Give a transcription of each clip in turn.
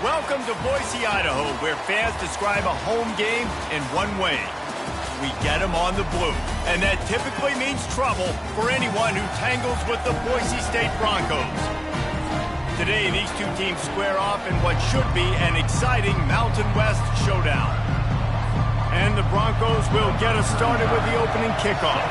Welcome to Boise, Idaho, where fans describe a home game in one way. We get them on the blue, and that typically means trouble for anyone who tangles with the Boise State Broncos. Today, these two teams square off in what should be an exciting Mountain West showdown. And the Broncos will get us started with the opening kickoff.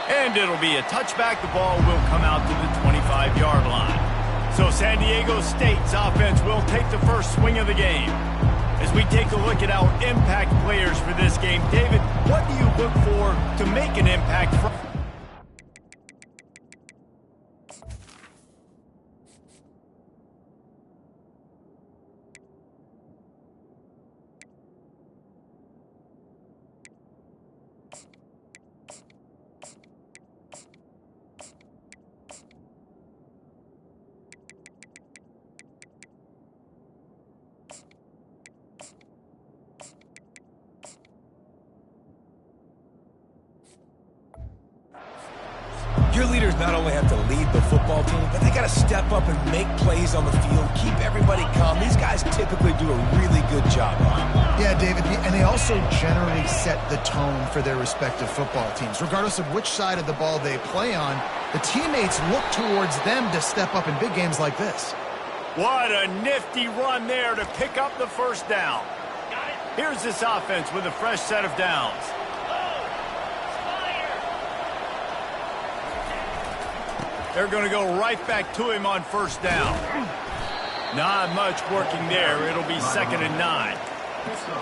And it'll be a touchback. The ball will come out to the 25-yard line. So San Diego State's offense will take the first swing of the game. As we take a look at our impact players for this game, David, what do you look for to make an impact from... Your leaders not only have to lead the football team, but they got to step up and make plays on the field, keep everybody calm. These guys typically do a really good job. Yeah, David, and they also generally set the tone for their respective football teams. Regardless of which side of the ball they play on, the teammates look towards them to step up in big games like this. What a nifty run there to pick up the first down. Here's this offense with a fresh set of downs. They're going to go right back to him on first down. Not much working there. It'll be 2nd and 9.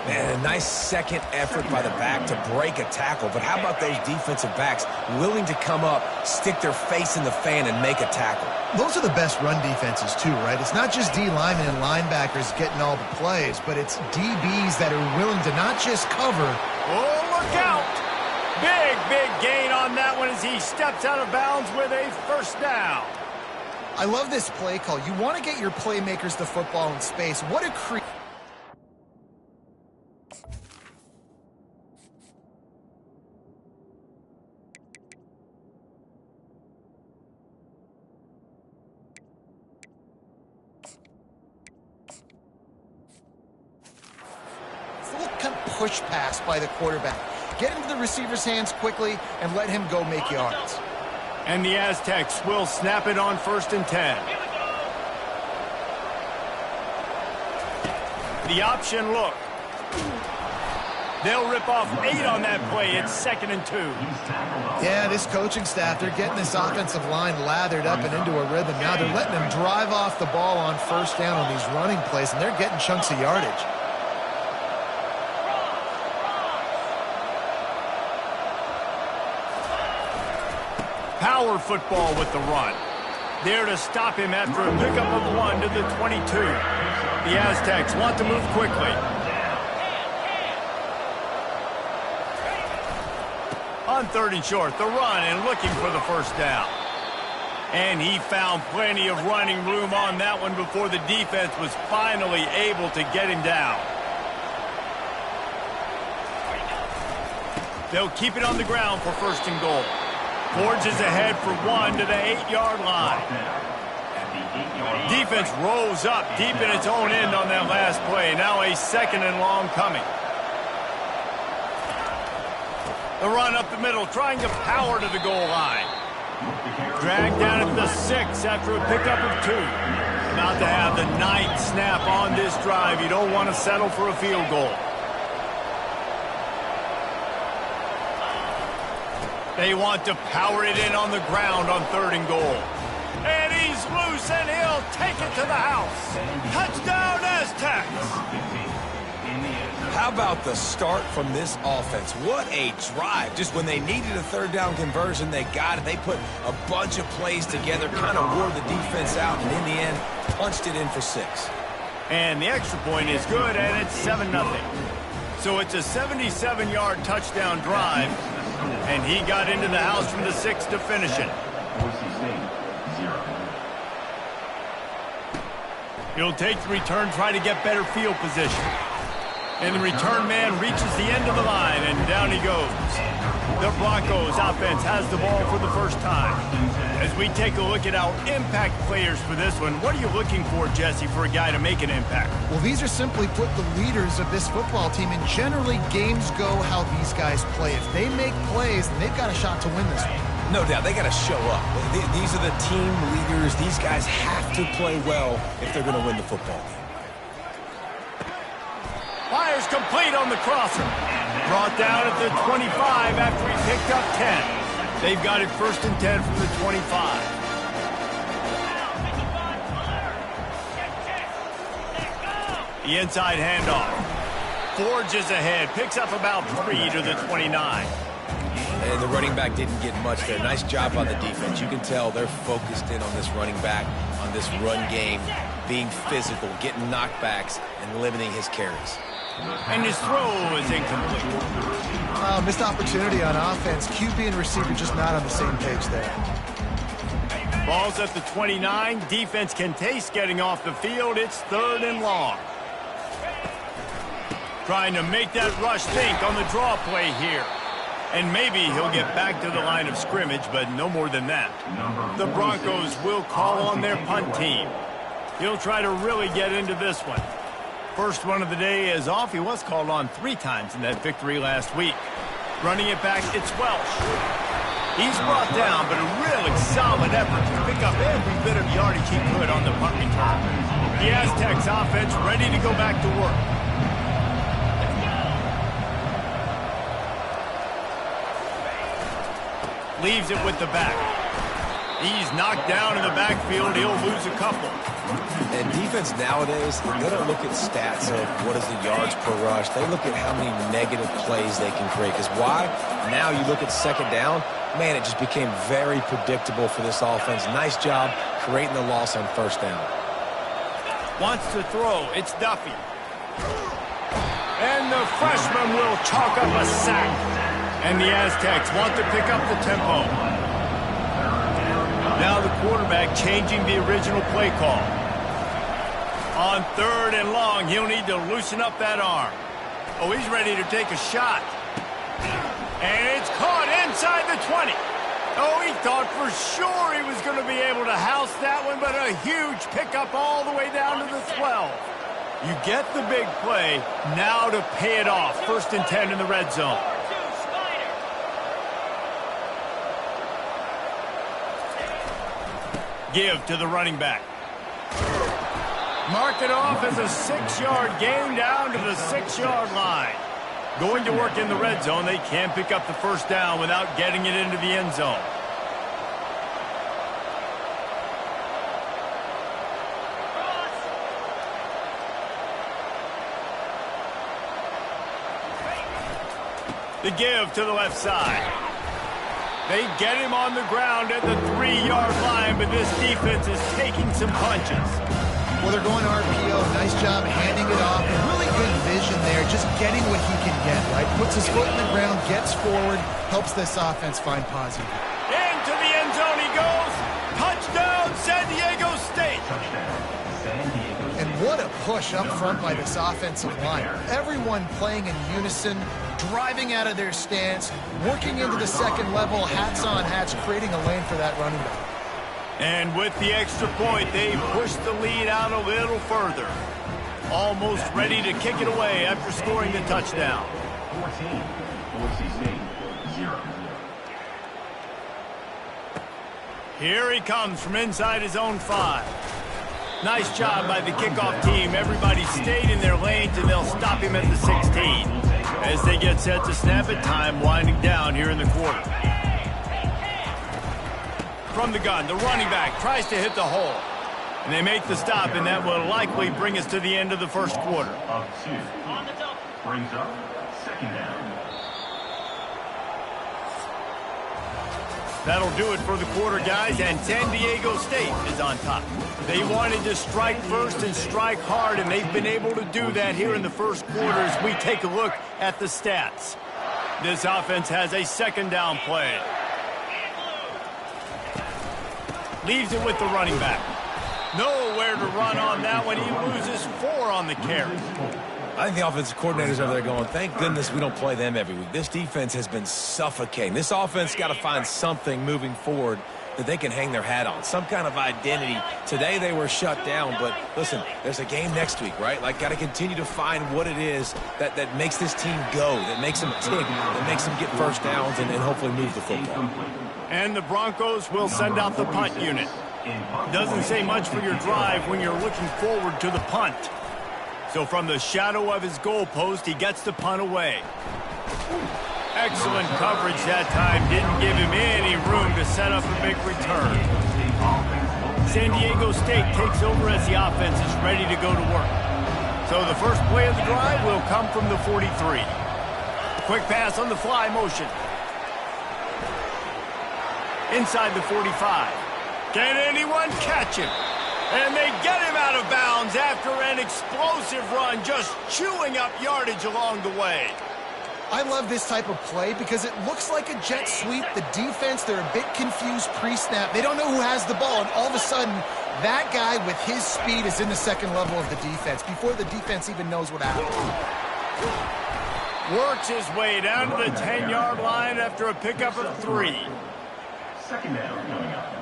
Man, a nice second effort by the back to break a tackle. But how about those defensive backs willing to come up, stick their face in the fan, and make a tackle? Those are the best run defenses, too, right? It's not just D linemen and linebackers getting all the plays, but it's DBs that are willing to not just cover. Oh, look out! Big gain on that one as he steps out of bounds with a first down. I love this play call. You want to get your playmakers the football in space. What a full push pass by the quarterback. Get into the receiver's hands quickly and let him go make yards. And the Aztecs will snap it on 1st and 10. The option look. They'll rip off 8 on that play. It's 2nd and 2. Yeah, this coaching staff, they're getting this offensive line lathered up and into a rhythm. Now they're letting them drive off the ball on first down on these running plays, and they're getting chunks of yardage. Power football with the run. There to stop him after a pickup of 1 to the 22. The Aztecs want to move quickly. On 3rd and short, the run and looking for the first down. And he found plenty of running room on that one before the defense was finally able to get him down. They'll keep it on the ground for 1st and goal. Forges ahead for 1 to the 8-yard line. Defense rolls up deep in its own end on that last play. Now a 2nd and long coming. The run up the middle, trying to power to the goal line. Dragged down at the 6 after a pickup of 2. About to have the 9th snap on this drive. You don't want to settle for a field goal. They want to power it in on the ground on 3rd and goal. And he's loose, and he'll take it to the house. Touchdown, Aztecs! How about the start from this offense? What a drive. Just when they needed a 3rd down conversion, they got it. They put a bunch of plays together, kind of wore the defense out, and in the end, punched it in for 6. And the extra point is good, and it's 7-0. So it's a 77-yard touchdown drive. And he got into the house from the 6 to finish it. He'll take the return, try to get better field position. And the return man reaches the end of the line, and down he goes. The Broncos offense has the ball for the first time. As we take a look at our impact players for this one, what are you looking for, Jesse, for a guy to make an impact? Well, these are simply put the leaders of this football team, and generally games go how these guys play. If they make plays, then they've got a shot to win this one. No doubt, they got to show up. These are the team leaders. These guys have to play well if they're going to win the football game. Fires complete on the crosser. Brought down at the 25 after he picked up 10. They've got it 1st and 10 from the 25. The inside handoff. Forges ahead. Picks up about 3 to the 29. And the running back didn't get much there. Nice job on the defense. You can tell they're focused in on this running back, on this run game, being physical, getting knockbacks, and limiting his carries. And his throw is incomplete. Missed opportunity on offense. QB and receiver just not on the same page there. Ball's at the 29. Defense can taste getting off the field. It's 3rd and long. Trying to make that rush think on the draw play here. And maybe he'll get back to the line of scrimmage, but no more than that. The Broncos will call on their punt team. He'll try to really get into this one. First one of the day is off. He was called on 3 times in that victory last week. Running it back, it's Welsh. He's brought down, but a really solid effort to pick up every bit of yardage he could on the punt return. The Aztecs offense ready to go back to work. Leaves it with the back. He's knocked down in the backfield. He'll lose a couple. And defense nowadays, they don't look at stats of what is the yards per rush. They look at how many negative plays they can create. Because why? Now you look at 2nd down, man, it just became very predictable for this offense. Nice job creating the loss on 1st down. Wants to throw. It's Duffy. And the freshman will chalk up a sack. And the Aztecs want to pick up the tempo. Now the quarterback changing the original play call. On 3rd and long, he'll need to loosen up that arm. Oh, he's ready to take a shot. And it's caught inside the 20. Oh, he thought for sure he was going to be able to house that one, but a huge pickup all the way down to the 12. You get the big play, now to pay it off. 1st and 10 in the red zone. Give to the running back. Mark it off as a 6-yard gain down to the 6-yard line. Going to work in the red zone. They can't pick up the 1st down without getting it into the end zone. The give to the left side. They get him on the ground at the 3-yard line, but this defense is taking some punches. Well, they're going RPO. Nice job handing it off. Really good vision there, just getting what he can get, right? Puts his foot in the ground, gets forward, helps this offense find positive. Into the end zone he goes. Touchdown, San Diego State. And what a push up front by this offensive line. Everyone playing in unison, driving out of their stance, working into the 2nd level, hats on hats, creating a lane for that running back. And with the extra point, they push the lead out a little further. Almost ready to kick it away after scoring the touchdown. 14, Boise State, 0. Here he comes from inside his own 5. Nice job by the kickoff team. Everybody stayed in their lanes, and they'll stop him at the 16. As they get set to snap it, time winding down here in the quarter. From the gun, the running back tries to hit the hole. And they make the stop, and that will likely bring us to the end of the 1st quarter. Up 2. Brings up 2nd down. That'll do it for the quarter, guys, and San Diego State is on top. They wanted to strike first and strike hard, and they've been able to do that here in the 1st quarter as we take a look at the stats. This offense has a 2nd down play. Leaves it with the running back. Nowhere to run on that one. He loses 4 on the carry. I think the offensive coordinators over there going, thank goodness we don't play them every week. This defense has been suffocating. This offense got to find something moving forward that they can hang their hat on, some kind of identity. Today they were shut down, but listen, there's a game next week, right? Like, got to continue to find what it is that makes this team go, that makes them tick, that makes them get first downs and hopefully move the football. And the Broncos will send out the punt unit. Doesn't say much for your drive when you're looking forward to the punt. So from the shadow of his goalpost, he gets the punt away. Excellent coverage that time. Didn't give him any room to set up a big return. San Diego State takes over as the offense is ready to go to work. So the first play of the drive will come from the 43. Quick pass on the fly motion. Inside the 45. Can anyone catch him? And they get him out of bounds after an explosive run, just chewing up yardage along the way. I love this type of play because it looks like a jet sweep. The defense, they're a bit confused pre-snap. They don't know who has the ball, and all of a sudden, that guy with his speed is in the second level of the defense before the defense even knows what happened. Works his way down to the 10-yard line after a pickup of 3. Second down coming up.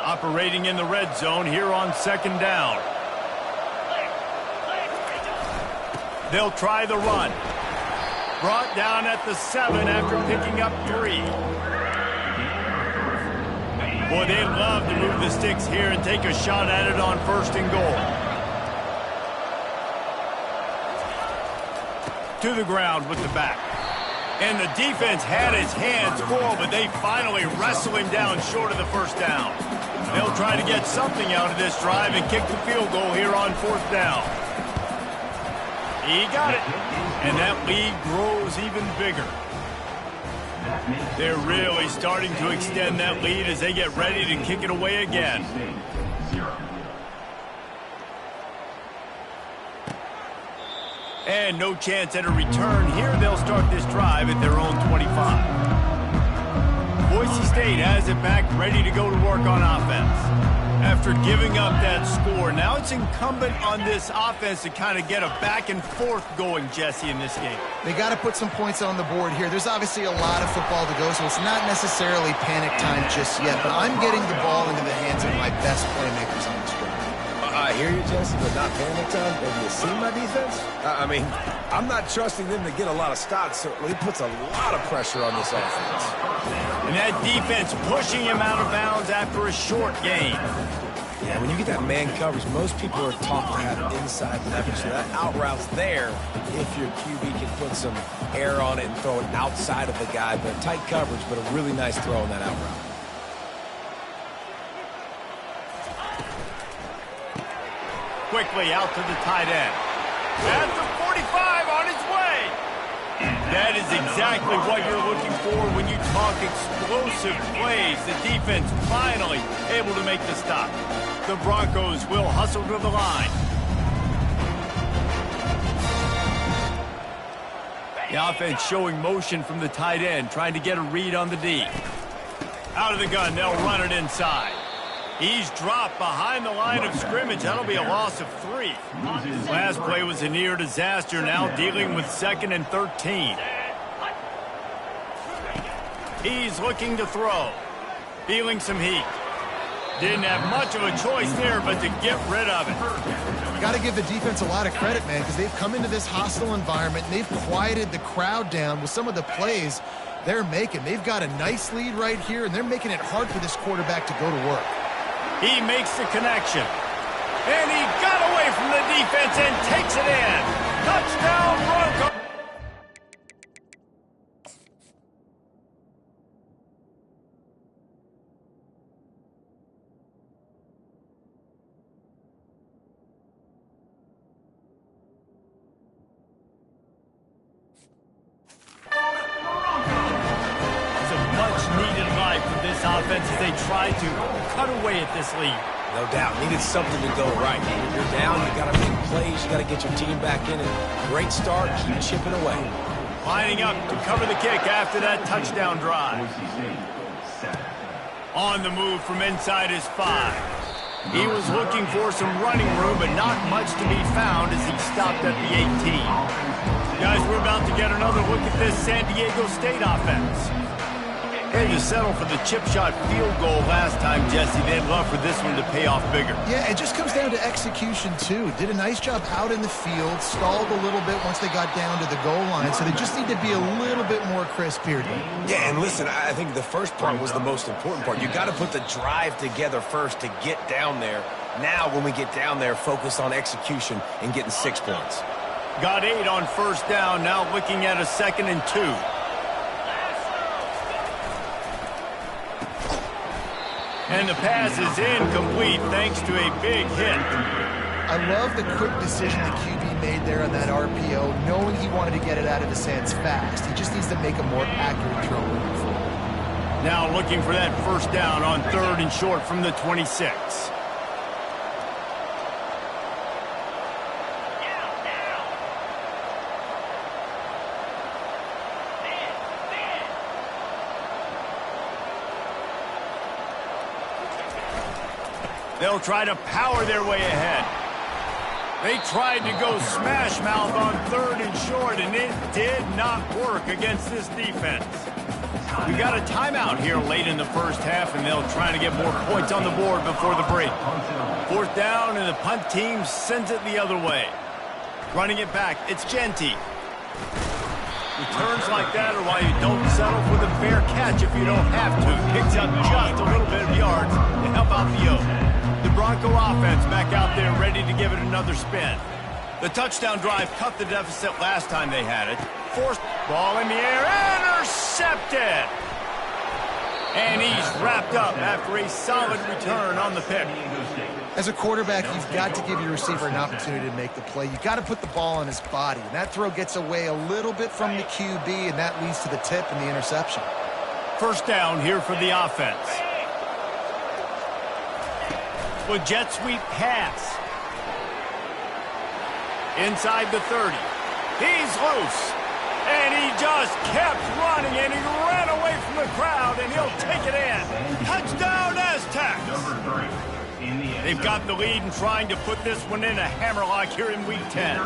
Operating in the red zone here on second down. They'll try the run. Brought down at the 7 after picking up 3. Boy, they'd love to move the sticks here and take a shot at it on first and goal. To the ground with the back. And the defense had his hands full, but they finally wrestle him down short of the first down. They'll try to get something out of this drive and kick the field goal here on fourth down. He got it, and that lead grows even bigger. They're really starting to extend that lead as they get ready to kick it away again. And no chance at a return here. They'll start this drive at their own 25. Boise State has it back, ready to go to work on offense. After giving up that score, now it's incumbent on this offense to kind of get a back and forth going, Jesse, in this game. They got to put some points on the board here. There's obviously a lot of football to go, so it's not necessarily panic time just yet, but I'm getting the ball into the hands of my best playmakers on this drive. I hear you, Jesse, but not panic time. Have you seen my defense? I mean, I'm not trusting them to get a lot of stops, so it puts a lot of pressure on this offense. And that defense pushing him out of bounds after a short gain. Yeah, when you get that man coverage, most people are taught to have inside leverage, so that out route's there if your QB can put some air on it and throw it outside of the guy, but tight coverage, but a really nice throw on that out route. Quickly out to the tight end. At the 45 on his way. That is exactly what you're looking for when you talk explosive plays. The defense finally able to make the stop. The Broncos will hustle to the line. The offense showing motion from the tight end, trying to get a read on the D. Out of the gun, they'll run it inside. He's dropped behind the line of scrimmage. That'll be a loss of 3. Last play was a near disaster, now dealing with 2nd and 13. He's looking to throw. Feeling some heat. Didn't have much of a choice there, but to get rid of it. Got to give the defense a lot of credit, man, because they've come into this hostile environment, and they've quieted the crowd down with some of the plays they're making. They've got a nice lead right here, and they're making it hard for this quarterback to go to work. He makes the connection. And he got away from the defense and takes it in. Touchdown, Broncos. This offense as they try to cut away at this lead. No doubt. Needed something to go right. When you're down, you got to make plays. You got to get your team back in it. Great start. Keep chipping away. Lining up to cover the kick after that touchdown drive. On the move from inside his 5. He was looking for some running room, but not much to be found as he stopped at the 18. Guys, we're about to get another look at this San Diego State offense. They just settled for the chip shot field goal last time, Jesse. They'd love for this one to pay off bigger. Yeah, it just comes down to execution, too. Did a nice job out in the field, stalled a little bit once they got down to the goal line, so they just need to be a little bit more crisp here. Yeah, and listen, I think the first part was the most important part. You got to put the drive together first to get down there. Now, when we get down there, focus on execution and getting 6 points. Got 8 on first down, now looking at a 2nd and 2. And the pass is incomplete thanks to a big hit. I love the quick decision the QB made there on that RPO, knowing he wanted to get it out of his hands fast. He just needs to make a more accurate throw moving forward. Now looking for that first down on 3rd and short from the 26. They'll try to power their way ahead. They tried to go smash mouth on 3rd and short, and it did not work against this defense. We got a timeout here late in the first half, and they'll try to get more points on the board before the break. 4th down, and the punt team sends it the other way. Running it back, it's Genty. Returns like that are why you don't settle for the fair catch if you don't have to. Picks up just a little bit of yards to help out the O. The Bronco offense back out there ready to give it another spin. The touchdown drive cut the deficit last time they had it. Forced ball in the air, intercepted! And he's wrapped up after a solid return on the pick. As a quarterback, you've got to give your receiver an opportunity to make the play. You've got to put the ball on his body. And that throw gets away a little bit from the QB, and that leads to the tip and the interception. First down here for the offense. With jet sweep pass. Inside the 30. He's loose. And he just kept running, and he ran away from the crowd, and he'll take it in. Touchdown, Aztecs! They've got the lead and trying to put this one in a hammerlock here in Week 10.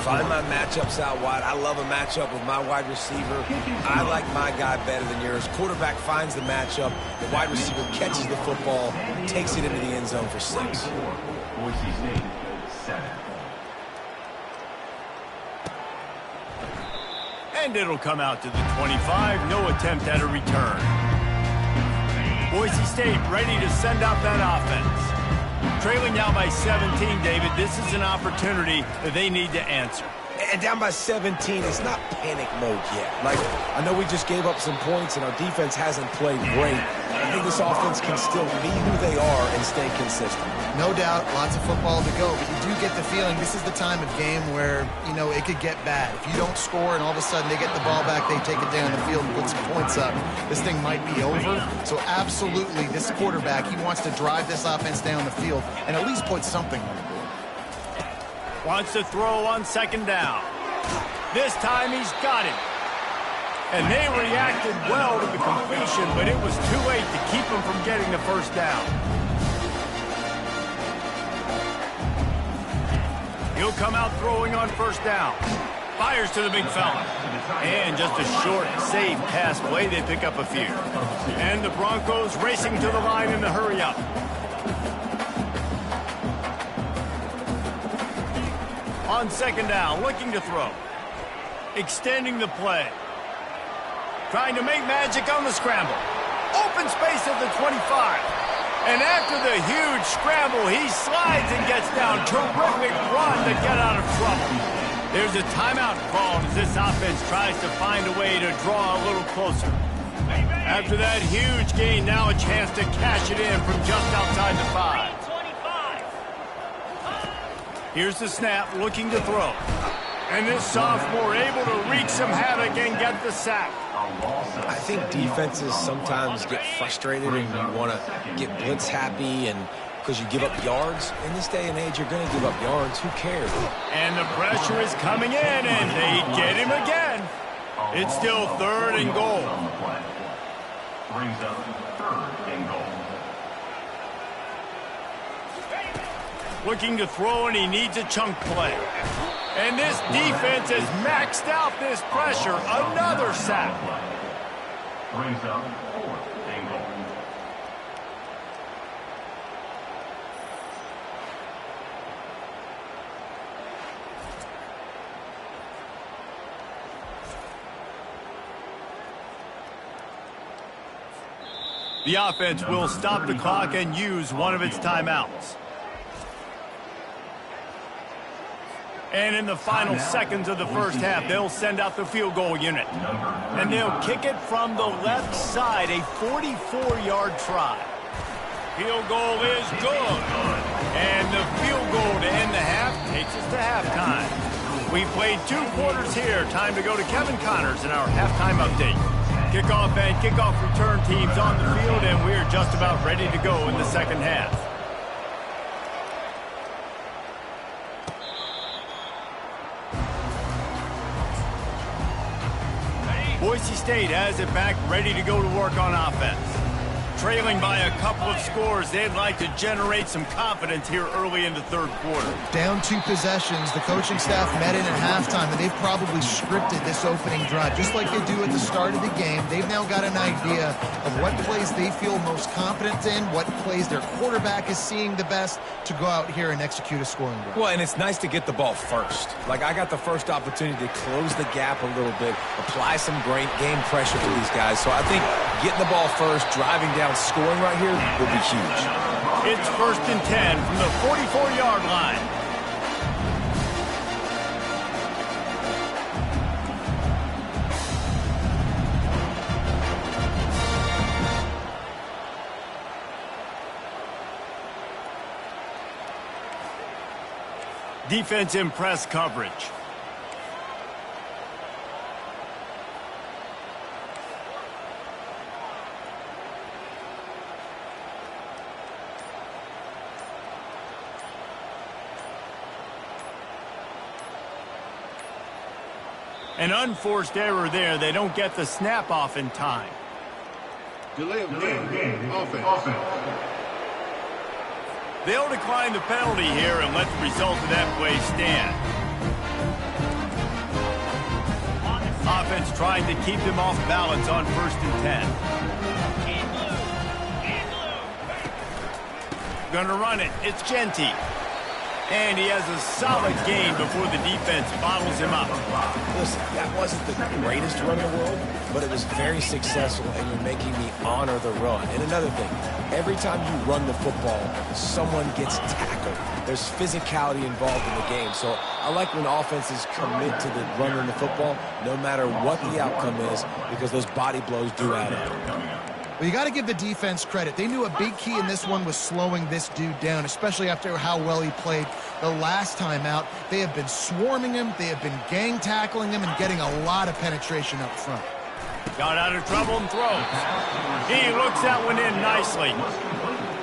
Find my matchups out wide. I love a matchup with my wide receiver. I like my guy better than yours. Quarterback finds the matchup. The wide receiver catches the football, takes it into the end zone for 6. Boise State, 7. And it'll come out to the 25. No attempt at a return. Boise State ready to send out that offense. Trailing now by 17, David. This is an opportunity that they need to answer. And down by 17, it's not panic mode yet. Like, I know we just gave up some points and our defense hasn't played great. I think this offense can still be who they are and stay consistent. No doubt, lots of football to go, but you do get the feeling this is the time of game where, you know, it could get bad. If you don't score and all of a sudden they get the ball back, they take it down the field and put some points up, this thing might be over. So absolutely, this quarterback, he wants to drive this offense down the field and at least put something on the board. Wants to throw on 2nd down. This time he's got it. And they reacted well to the completion, but it was too late to keep him from getting the first down. He'll come out throwing on 1st down. Fires to the big fella. And just a short, safe pass play, they pick up a few. And the Broncos racing to the line in the hurry-up. On 2nd down, looking to throw. Extending the play. Trying to make magic on the scramble. Open space at the 25. And after the huge scramble, he slides and gets down. Terrific run to get out of trouble. There's a timeout called as this offense tries to find a way to draw a little closer. After that huge gain, now a chance to cash it in from just outside the 5. Here's the snap, looking to throw. And this sophomore able to wreak some havoc and get the sack. I think defenses sometimes get frustrated and you want to get blitz happy and because you give up yards. In this day and age, you're going to give up yards. Who cares? And the pressure is coming in, and they get him again. It's still 3rd and goal. Brings up looking to throw, and he needs a chunk play. And this defense has maxed out this pressure. Another sack. Brings up 4th and goal. The offense will stop the clock and use one of its timeouts. And in the final seconds of the first half, they'll send out the field goal unit. And they'll kick it from the left side, a 44-yard try. Field goal is good. And the field goal to end the half takes us to halftime. We've played 2 quarters here. Time to go to Kevin Connors in our halftime update. Kickoff and kickoff return teams on the field, and we're just about ready to go in the second half. Boise State has it back, ready to go to work on offense. Trailing by a couple of scores, they'd like to generate some confidence here early in the third quarter. Down 2 possessions, the coaching staff met in at halftime, and they've probably scripted this opening drive. Just like they do at the start of the game, they've now got an idea of what plays they feel most confident in, what plays their quarterback is seeing the best to go out here and execute a scoring drive. Well, and it's nice to get the ball first. Like, I got the first opportunity to close the gap a little bit, apply some great game pressure to these guys. So I think getting the ball first, driving down, scoring right here will be huge. It's 1st and 10 from the 44-yard line. Defense in press coverage. An unforced error there. They don't get the snap off in time. Delay of game. Offense. They'll decline the penalty here and let the result of that play stand. Offense trying to keep them off balance on 1st and 10. Gonna run it. It's Genty. And he has a solid gain before the defense bottles him up. Listen, that wasn't the greatest run in the world, but it was very successful, and you're making me honor the run. And another thing, every time you run the football, someone gets tackled. There's physicality involved in the game. So I like when offenses commit to the running the football, no matter what the outcome is, because those body blows do add up. Well, you got to give the defense credit. They knew a big key in this one was slowing this dude down, especially after how well he played the last time out. They have been swarming him, they have been gang tackling him, and getting a lot of penetration up front. Got out of trouble and throws. He looks that one in nicely.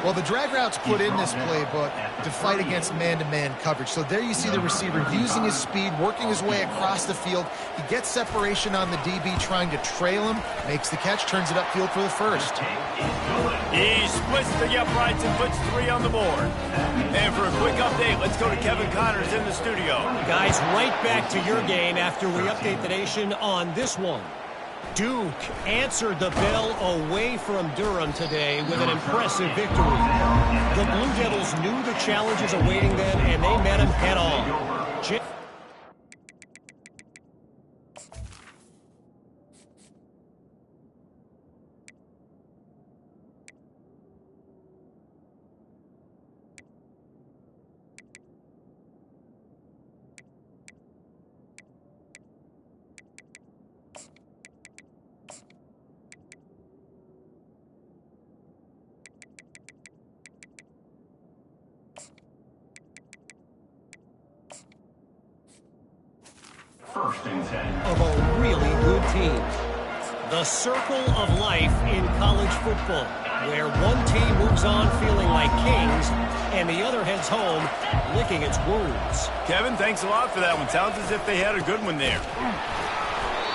Well, the drag route's put in this playbook to fight against man-to-man coverage. So there you see the receiver using his speed, working his way across the field. He gets separation on the DB, trying to trail him, makes the catch, turns it upfield for the first. He splits the uprights and puts 3 on the board. And for a quick update, let's go to Kevin Connors in the studio. Guys, right back to your game after we update the nation on this one. Duke answered the bell away from Durham today with an impressive victory. The Blue Devils knew the challenges awaiting them, and they met them head on. First and 10. Of a really good team. The circle of life in college football, where one team moves on feeling like kings and the other heads home licking its wounds. Kevin, thanks a lot for that one. Sounds as if they had a good one there.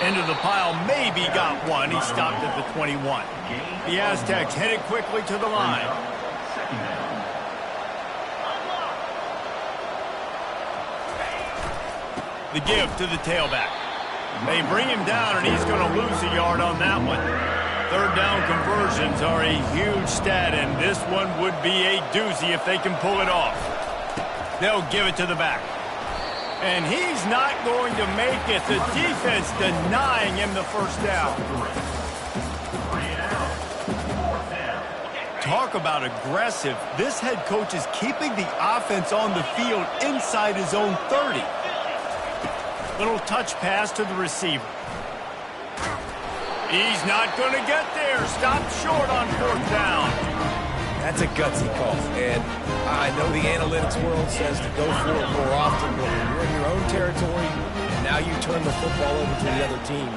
Into the pile, maybe got one. He stopped at the 21. The Aztecs headed quickly to the line. Second down. The give to the tailback. They bring him down, and he's going to lose a yard on that one. Third down conversions are a huge stat, and this one would be a doozy if they can pull it off. They'll give it to the back. And he's not going to make it. The defense denying him the first down. Talk about aggressive. This head coach is keeping the offense on the field inside his own 30. Little touch pass to the receiver. He's not going to get there. Stopped short on fourth down. That's a gutsy call. And I know the analytics world says to go for it more often, but when you're in your own territory and now you turn the football over to the other team,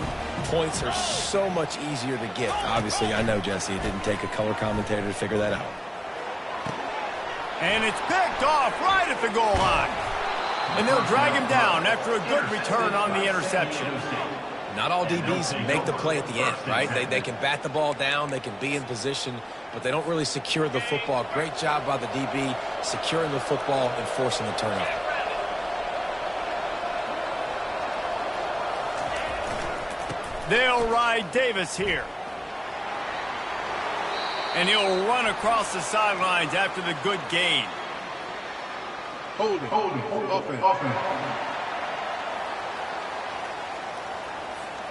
points are so much easier to get. Obviously, I know, Jesse, it didn't take a color commentator to figure that out. And it's picked off right at the goal line. And they'll drag him down after a good return on the interception. Not all DBs make the play at the end, right? They can bat the ball down, they can be in position, but they don't really secure the football. Great job by the DB securing the football and forcing the turnover. They'll ride Davis here. And he'll run across the sidelines after the good gain. Holding, offense.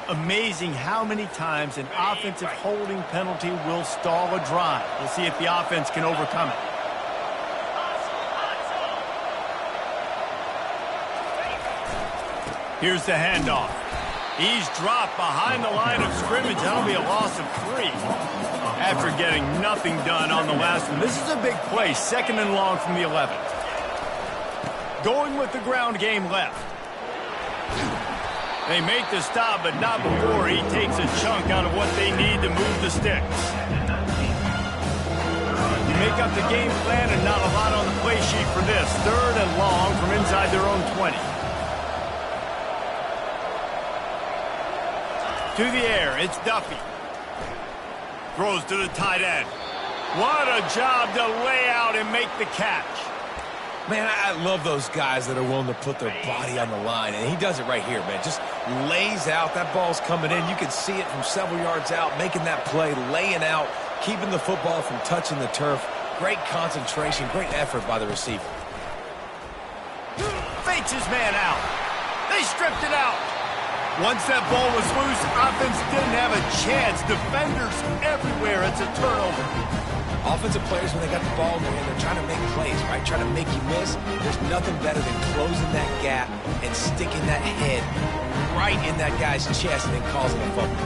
Amazing how many times an offensive holding penalty will stall a drive. We'll see if the offense can overcome it. Here's the handoff. He's dropped behind the line of scrimmage. That'll be a loss of 3. After getting nothing done on the last one. This is a big play, 2nd and long from the 11. Going with the ground game left. They make the stop, but not before he takes a chunk out of what they need to move the sticks. You make up the game plan and not a lot on the play sheet for this. 3rd and long from inside their own 20. To the air, it's Duffy. Throws to the tight end. What a job to lay out and make the catch. Man, I love those guys that are willing to put their body on the line, and he does it right here, man. Just lays out. That ball's coming in. You can see it from several yards out, making that play, laying out, keeping the football from touching the turf. Great concentration, great effort by the receiver. Fakes his man out. They stripped it out. Once that ball was loose, offense didn't have a chance. Defenders everywhere. It's a turnover. Offensive players, when they got the ball in their hand, they're trying to make plays, right? Trying to make you miss. There's nothing better than closing that gap and sticking that head right in that guy's chest and then causing a fumble.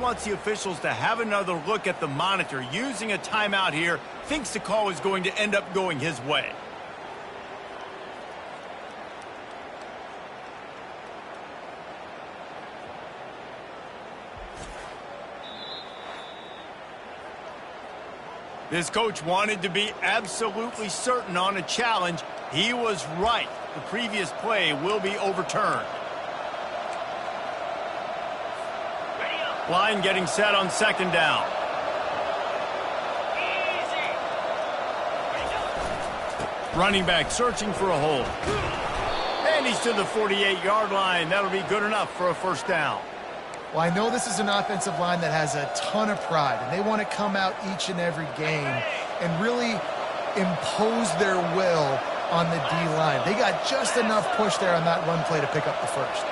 Wants the officials to have another look at the monitor. Using a timeout here, thinks the call is going to end up going his way. This coach wanted to be absolutely certain on a challenge. He was right. The previous play will be overturned. Line getting set on 2nd down. Running back searching for a hole. And he's to the 48-yard line. That'll be good enough for a 1st down. Well, I know this is an offensive line that has a ton of pride, and they want to come out each and every game and really impose their will on the D-line. They got just enough push there on that run play to pick up the 1st.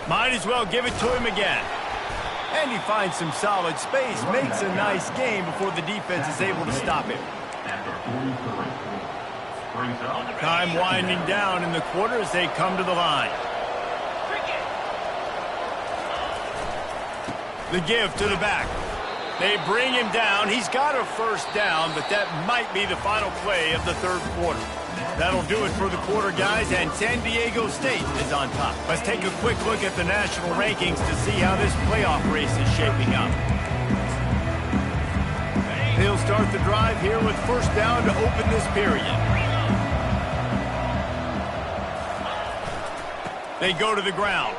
Might as well give it to him again. And he finds some solid space, makes a nice game before the defense is able to stop him. Time winding down in the quarter as they come to the line. The give to the back. They bring him down. He's got a 1st down, but that might be the final play of the 3rd quarter. That'll do it for the quarter, guys, and San Diego State is on top. Let's take a quick look at the national rankings to see how this playoff race is shaping up. They'll start the drive here with 1st down to open this period. They go to the ground.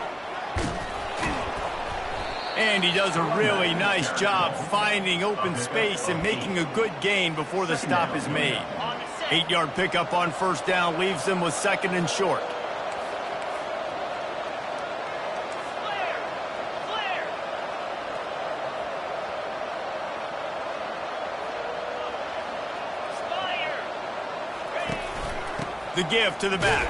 And he does a really nice job finding open space and making a good gain before the stop is made. 8-yard pickup on first down leaves them with 2nd and short. The give to the back.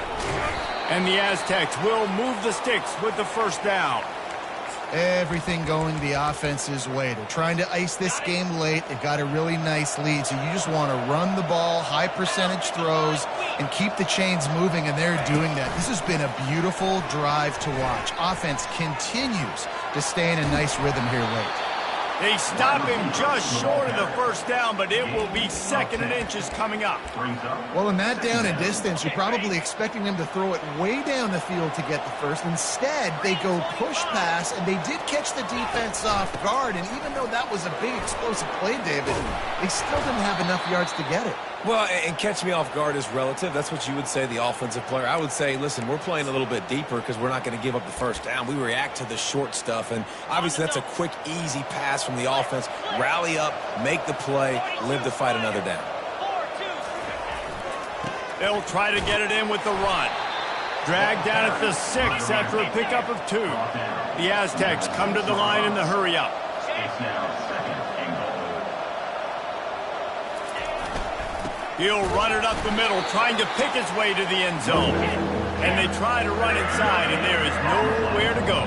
And the Aztecs will move the sticks with the first down. Everything going the offense's way. They're trying to ice this game late. They've got a really nice lead, so you just want to run the ball, high percentage throws, and keep the chains moving, and they're doing that. This has been a beautiful drive to watch. Offense continues to stay in a nice rhythm here late. They stop him just short of the first down, but it will be 2nd and inches coming up. Well, in that down and distance, you're probably expecting them to throw it way down the field to get the first. Instead, they go push pass, and they did catch the defense off guard. And even though that was a big explosive play, David, they still didn't have enough yards to get it. Well, and catch me off guard is relative. That's what you would say, the offensive player. I would say, listen, we're playing a little bit deeper because we're not going to give up the first down. We react to the short stuff, and obviously that's a quick, easy pass from the offense. Rally up, make the play, live to fight another down. They'll try to get it in with the run. Dragged down at the 6 after a pickup of 2. The Aztecs come to the line in the hurry-up. It's now 2nd and goal. He'll run it up the middle, trying to pick his way to the end zone. And they try to run inside, and there is nowhere to go.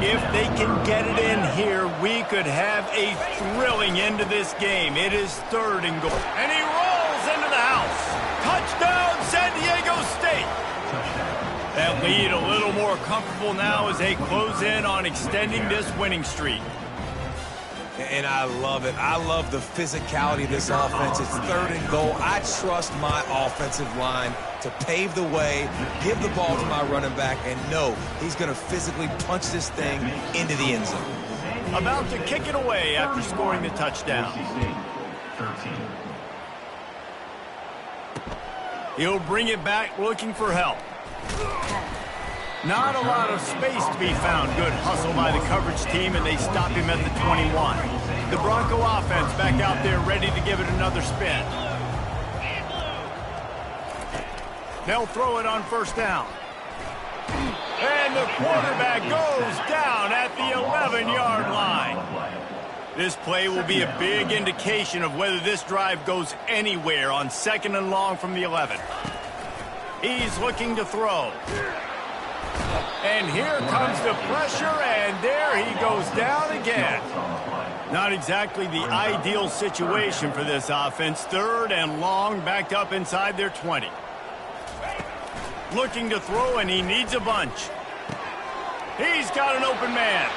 If they can get it in here, we could have a thrilling end to this game. It is 3rd and goal. And he rolls into the house. Touchdown, San Diego State. That lead a little more comfortable now as they close in on extending this winning streak. And I love it. I love the physicality of this offense. It's 3rd and goal. I trust my offensive line to pave the way, give the ball to my running back, and know he's going to physically punch this thing into the end zone. About to kick it away after scoring the touchdown. 13. He'll bring it back looking for help. Not a lot of space to be found. Good hustle by the coverage team, and they stop him at the 21. The Bronco offense back out there ready to give it another spin. They'll throw it on first down. And the quarterback goes down at the 11-yard line. This play will be a big indication of whether this drive goes anywhere on 2nd and long from the 11. He's looking to throw. And here comes the pressure, and there he goes down again. Not exactly the ideal situation for this offense. 3rd and long, backed up inside their 20. Looking to throw, and he needs a bunch. He's got an open man.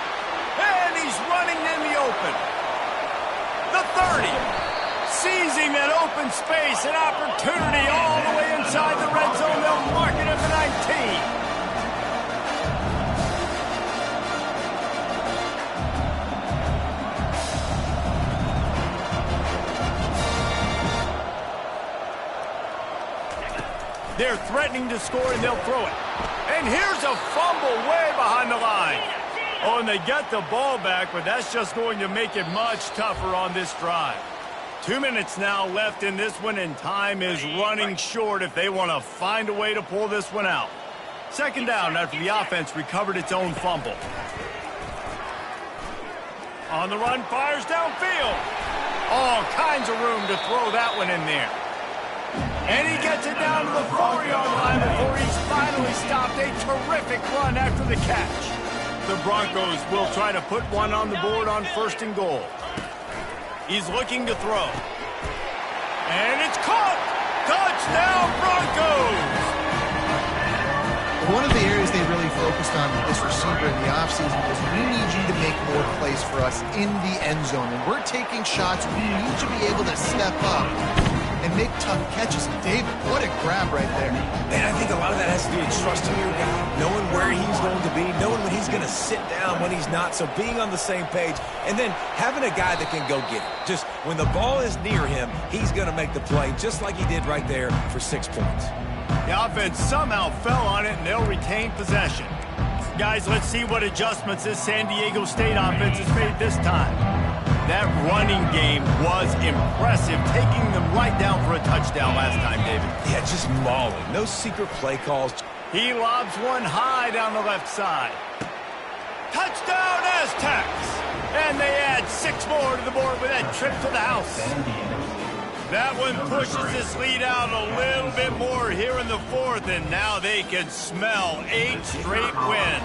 And he's running in the open. The 30. Seizing that open space, an opportunity all the way inside the red zone. They'll mark it at the 19. They're threatening to score, and they'll throw it. And here's a fumble way behind the line. Oh, and they get the ball back, but that's just going to make it much tougher on this drive. 2 minutes now left in this one, and time is running short if they want to find a way to pull this one out. 2nd down after the offense recovered its own fumble. On the run, fires downfield. All kinds of room to throw that one in there. And he gets it down to the 4-yard line before he's finally stopped. A terrific run after the catch. The Broncos will try to put one on the board on 1st and goal. He's looking to throw. And it's caught! Touchdown, Broncos! One of the areas they really focused on with this receiver in the offseason was we need you to make more plays for us in the end zone. And we're taking shots. We need to be able to step up and make tough catches. And David, what a grab right there. Man, I think a lot of that has to do with trusting your guy, knowing where he's going to be, knowing when he's going to sit down, when he's not, so being on the same page, and then having a guy that can go get it. Just when the ball is near him, he's going to make the play, just like he did right there for 6 points. The offense somehow fell on it, and they'll retain possession. Guys, let's see what adjustments this San Diego State offense has made this time. That running game was impressive, taking them right down for a touchdown last time, David. Yeah, just mauling. No secret play calls. He lobs one high down the left side. Touchdown, Aztecs! And they add 6 more to the board with that trip to the house. That one pushes this lead out a little bit more here in the 4th, and now they can smell 8 straight wins.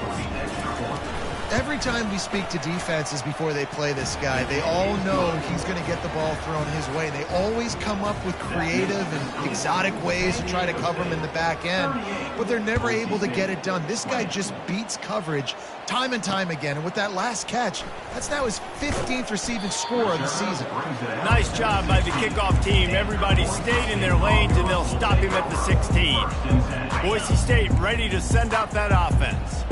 Every time we speak to defenses before they play this guy, they all know he's going to get the ball thrown his way. They always come up with creative and exotic ways to try to cover him in the back end, but they're never able to get it done. This guy just beats coverage time and time again, and with that last catch, that's now his 15th receiving score of the season. Nice job by the kickoff team. Everybody stayed in their lanes, and they'll stop him at the 16. Boise State ready to send out that offense.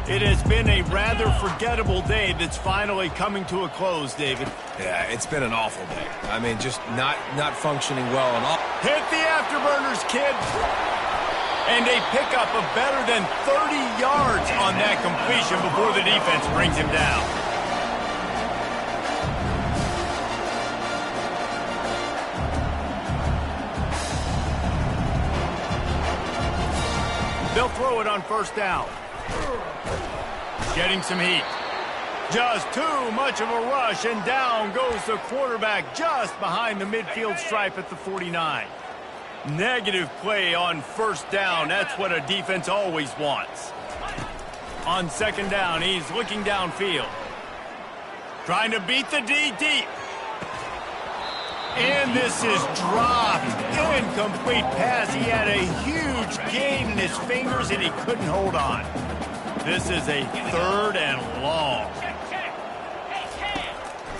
It has been a rather forgettable day that's finally coming to a close, David. Yeah, it's been an awful day. I mean, just not functioning well at all. Hit the afterburners, kid. And a pickup of better than 30 yards on that completion before the defense brings him down. They'll throw it on first down. Getting some heat. Just too much of a rush, and down goes the quarterback just behind the midfield stripe at the 49. Negative play on first down. That's what a defense always wants. On second down, he's looking downfield. Trying to beat the D deep. And this is dropped. Incomplete pass. He had a huge gain in his fingers, and he couldn't hold on. This is a 3rd and long.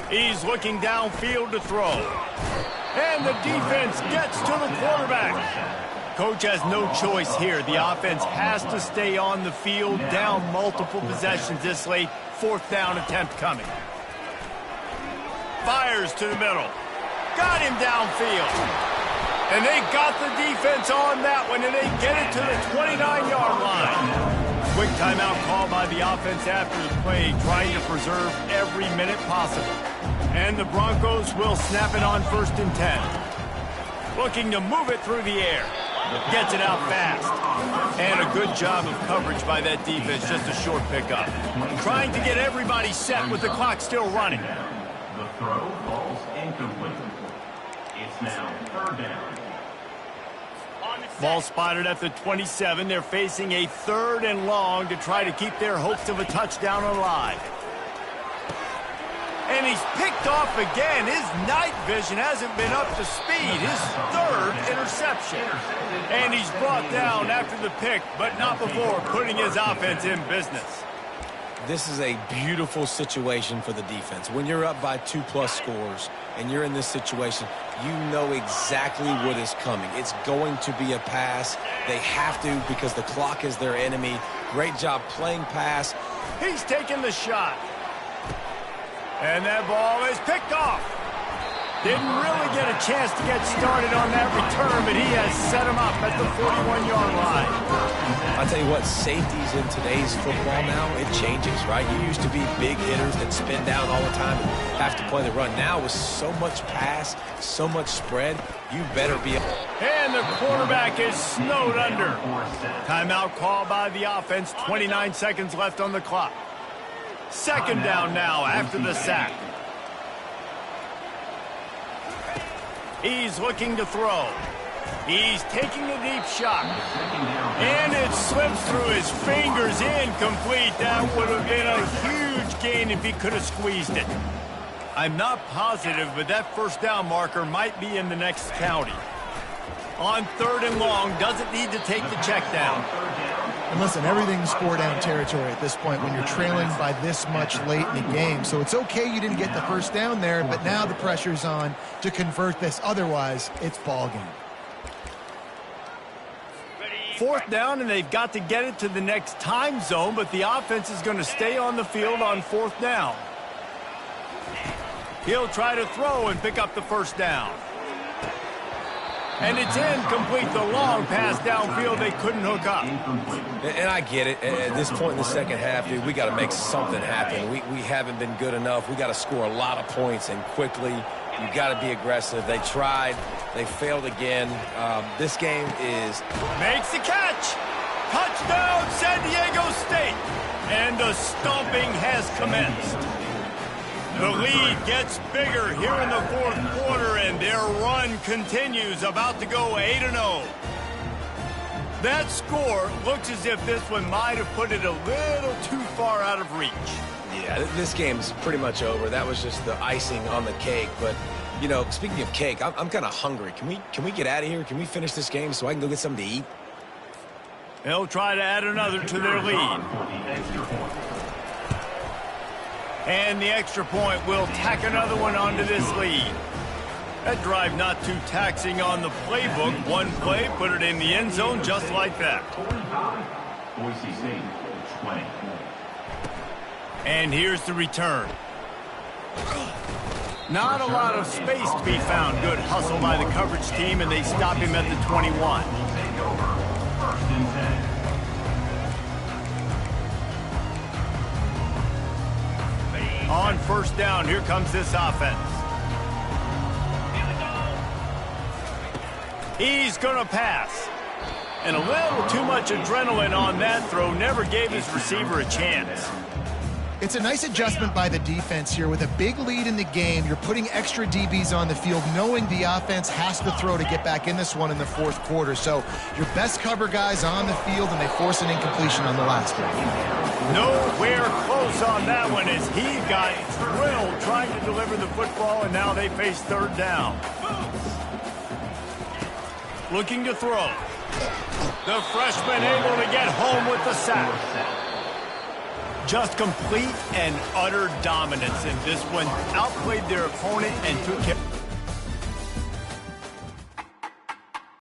He's looking downfield to throw. And the defense gets to the quarterback. Coach has no choice here. The offense has to stay on the field, down multiple possessions this late. 4th down attempt coming. Fires to the middle. Got him downfield. And they got the defense on that one, and they get it to the 29-yard line. Quick timeout call by the offense after the play, trying to preserve every minute possible. And the Broncos will snap it on 1st and 10. Looking to move it through the air. Gets it out fast. And a good job of coverage by that defense, just a short pickup. Trying to get everybody set with the clock still running. The throw falls incomplete. It's now 3rd down. Ball spotted at the 27. They're facing a 3rd and long to try to keep their hopes of a touchdown alive. And he's picked off again. His night vision hasn't been up to speed. His 3rd interception. And he's brought down after the pick, but not before putting his offense in business. This is a beautiful situation for the defense. When you're up by 2+ scores and you're in this situation, you know exactly what is coming. It's going to be a pass. They have to because the clock is their enemy. Great job playing pass. He's taking the shot. And that ball is picked off. Didn't really get a chance to get started on that return, but he has set him up at the 41-yard line. I'll tell you what, safeties in today's football now, it changes, right? You used to be big hitters that spin down all the time and have to play the run. Now with so much pass, so much spread, you better be... And the quarterback is snowed under. Timeout call by the offense, 29 seconds left on the clock. 2nd down now after the sack. He's looking to throw. He's taking a deep shot. And it slips through his fingers, incomplete. That would have been a huge gain if he could have squeezed it. I'm not positive, but that first down marker might be in the next county. On 3rd and long, doesn't need to take the check down. And listen, everything's 4-down territory at this point when you're trailing by this much late in the game. So it's okay you didn't get the first down there, but now the pressure's on to convert this. Otherwise, it's ball game. 4th down, and they've got to get it to the next time zone, but the offense is going to stay on the field on 4th down. He'll try to throw and pick up the first down. And it's incomplete. The long pass downfield they couldn't hook up. And I get it. At this point in the second half, dude, we got to make something happen. We haven't been good enough. We got to score a lot of points and quickly. You got to be aggressive. They tried. They failed again. This game is... Makes the catch. Touchdown, San Diego State. And the stomping has commenced. The lead gets bigger here in the fourth quarter, and their run continues, about to go 8-0. That score looks as if this one might have put it a little too far out of reach. Yeah, this game's pretty much over. That was just the icing on the cake. But, you know, speaking of cake, I'm kind of hungry. Can we get out of here? Can we finish this game so I can go get something to eat? They'll try to add another to their lead. And the extra point will tack another one onto this lead. That drive not too taxing on the playbook. One play, put it in the end zone just like that. Boise State, 20. And here's the return. Not a lot of space to be found. Good hustle by the coverage team, and they stop him at the 21. First and 10. On first down, here comes this offense. He's going to pass. And a little too much adrenaline on that throw. Never gave his receiver a chance. It's a nice adjustment by the defense here. With a big lead in the game, you're putting extra DBs on the field, knowing the offense has to throw to get back in this one in the fourth quarter. So your best cover guys on the field, and they force an incompletion on the last one. Nowhere close on that one as he got drilled trying to deliver the football, and now they face third down. Looking to throw. The freshman able to get home with the sack. Just complete and utter dominance in this one. Outplayed their opponent and took care.